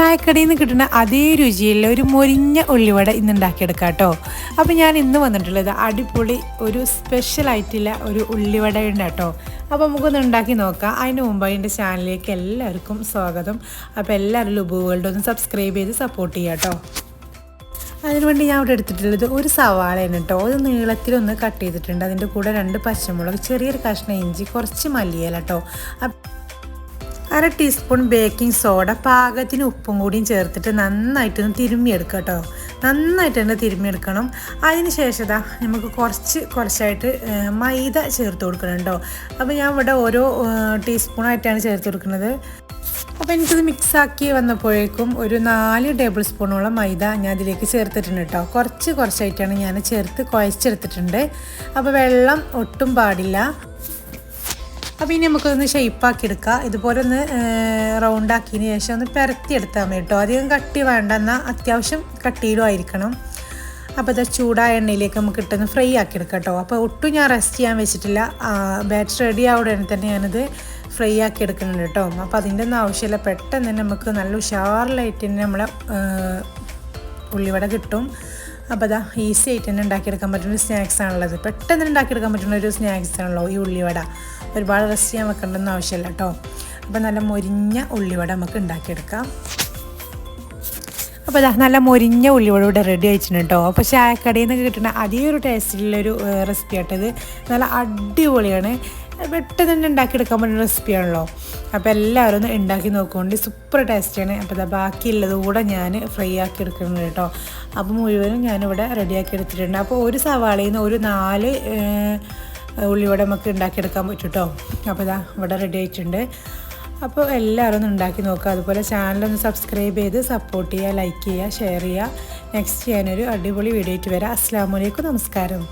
ചായക്കടയിൽ നിന്ന് കിട്ടുന്ന അതേ രുചിയുള്ള ഒരു മൊരിഞ്ഞ ഉള്ളിവട ഇന്ന് ഉണ്ടാക്കിയെടുക്കാം കേട്ടോ. അപ്പോൾ ഞാൻ ഇന്ന് വന്നിട്ടുള്ളത് അടിപൊളി ഒരു സ്പെഷ്യലായിട്ടുള്ള ഒരു ഉള്ളിവട ഉണ്ട് കേട്ടോ. അപ്പോൾ നമുക്കൊന്ന് ഉണ്ടാക്കി നോക്കാം. അതിന് മുമ്പ് എൻ്റെ ചാനലിലേക്ക് എല്ലാവർക്കും സ്വാഗതം. അപ്പോൾ എല്ലാവരും ലുബു വേൾഡ് ഒന്ന് സബ്സ്ക്രൈബ് ചെയ്ത് സപ്പോർട്ട് ചെയ്യാം കേട്ടോ. അതിനുവേണ്ടി ഞാൻ ഇവിടെ എടുത്തിട്ടുള്ളത് ഒരു സവാളയാണ് കേട്ടോ. അത് നീളത്തിലൊന്ന് കട്ട് ചെയ്തിട്ടുണ്ട്. അതിൻ്റെ കൂടെ 2 പച്ചമുളക്, ചെറിയൊരു കഷ്ണം ഇഞ്ചി, കുറച്ച് മല്ലിയില കേട്ടോ. 1/2 ടീസ്പൂൺ ബേക്കിംഗ് സോഡ, പാകത്തിന് ഉപ്പും കൂടിയും ചേർത്തിട്ട് നന്നായിട്ടൊന്ന് തിരുമ്മിയെടുക്കുക കേട്ടോ. നന്നായിട്ട് തന്നെ തിരുമ്മിയെടുക്കണം. അതിന് ശേഷം നമുക്ക് കുറച്ചായിട്ട് മൈദ ചേർത്ത് കൊടുക്കണം കേട്ടോ. അപ്പോൾ ഞാൻ ഇവിടെ ഓരോ ടീസ്പൂണായിട്ടാണ് ചേർത്ത് കൊടുക്കുന്നത്. അപ്പോൾ എനിക്കിത് മിക്സാക്കി വന്നപ്പോഴേക്കും ഒരു 4 ടേബിൾ സ്പൂണോളം മൈദ ഞാൻ ഇതിലേക്ക് ചേർത്തിട്ടുണ്ട് കേട്ടോ. കുറച്ചായിട്ടാണ് ഞാൻ ചേർത്ത് കുഴച്ചെടുത്തിട്ടുണ്ട്. അപ്പോൾ വെള്ളം ഒട്ടും പാടില്ല. അപ്പോൾ ഇനി നമുക്കൊന്ന് ഷെയ്പ്പാക്കി എടുക്കാം. ഇതുപോലെ ഒന്ന് റൗണ്ടാക്കിയതിന് ശേഷം ഒന്ന് പരത്തിയെടുത്താൽ മതി കേട്ടോ. അധികം കട്ടി വേണ്ട, എന്നാൽ അത്യാവശ്യം കട്ടിയിലും ആയിരിക്കണം. അപ്പോൾ ഇത് ചൂടായ എണ്ണയിലേക്ക് നമുക്ക് ഇട്ടൊന്ന് ഫ്രൈ ആക്കി എടുക്കാം കേട്ടോ. അപ്പോൾ ഒട്ടും ഞാൻ റെസ്റ്റ് ചെയ്യാൻ വെച്ചിട്ടില്ല. ബാറ്റർ റെഡി ആവുക തന്നെ ഞാനത് ഫ്രൈ ആക്കി എടുക്കുന്നുണ്ട് കേട്ടോ. അപ്പോൾ അതിൻ്റെ ഒന്നും ആവശ്യമില്ല. പെട്ടെന്ന് തന്നെ നമുക്ക് നല്ല ഉഷാറിലായിട്ട് തന്നെ നമ്മളെ ഉള്ളിവട കിട്ടും. അപ്പോൾ അതാ ഈസി ആയിട്ട് തന്നെ ഉണ്ടാക്കിയെടുക്കാൻ പറ്റുന്ന ഒരു സ്നാക്സ് ആണുള്ളത്. പെട്ടെന്ന് ഉണ്ടാക്കിയെടുക്കാൻ പറ്റുന്ന ഒരു സ്നാക്സ് ആണല്ലോ ഈ ഉള്ളിവട. ഒരുപാട് റെസ്റ്റ് ചെയ്യാൻ വെക്കേണ്ടതൊന്നും ആവശ്യമില്ല കേട്ടോ. അപ്പോൾ നല്ല മൊരിഞ്ഞ ഉള്ളിവട നമുക്ക് ഉണ്ടാക്കിയെടുക്കാം. അപ്പോൾ അതാ നല്ല മൊരിഞ്ഞ ഉള്ളിവട ഇവിടെ റെഡി ആയിട്ടുണ്ട് കേട്ടോ. അപ്പോൾ ചായക്കടയിൽ നിന്ന് കിട്ടുന്ന അതേ ഒരു ടേസ്റ്റിലുള്ളൊരു റെസിപ്പി ആയിട്ടത്. നല്ല അടിപൊളിയാണ്. പെട്ടെന്ന് തന്നെ ഉണ്ടാക്കിയെടുക്കാൻ പറ്റുന്ന റെസിപ്പിയാണല്ലോ. അപ്പോൾ എല്ലാവരും ഒന്ന് ഉണ്ടാക്കി നോക്കുകൊണ്ട് സൂപ്പർ ടേസ്റ്റാണ്. അപ്പോൾ അതാ ബാക്കിയുള്ളത് കൂടെ ഞാൻ ഫ്രൈ ആക്കി എടുക്കുന്നുണ്ട് കേട്ടോ. അപ്പോൾ മുഴുവനും ഞാനിവിടെ റെഡിയാക്കി എടുത്തിട്ടുണ്ട്. അപ്പോൾ ഒരു സവാളയിൽ നിന്ന് ഒരു 4 ഉള്ളിവട നമുക്ക് ഉണ്ടാക്കിയെടുക്കാൻ പറ്റും കേട്ടോ. അപ്പോൾ ഇതാ ഇവിടെ റെഡി ആയിട്ടുണ്ട്. അപ്പോൾ എല്ലാവരും ഒന്ന് ഉണ്ടാക്കി നോക്കുക. അതുപോലെ ചാനലൊന്ന് സബ്സ്ക്രൈബ് ചെയ്ത് സപ്പോർട്ട് ചെയ്യുക, ലൈക്ക് ചെയ്യുക, ഷെയർ ചെയ്യുക. നെക്സ്റ്റ് ഞാനൊരു അടിപൊളി വീഡിയോ ആയിട്ട് വരാം. അസ്സലാമു അലൈക്കും, നമസ്കാരം.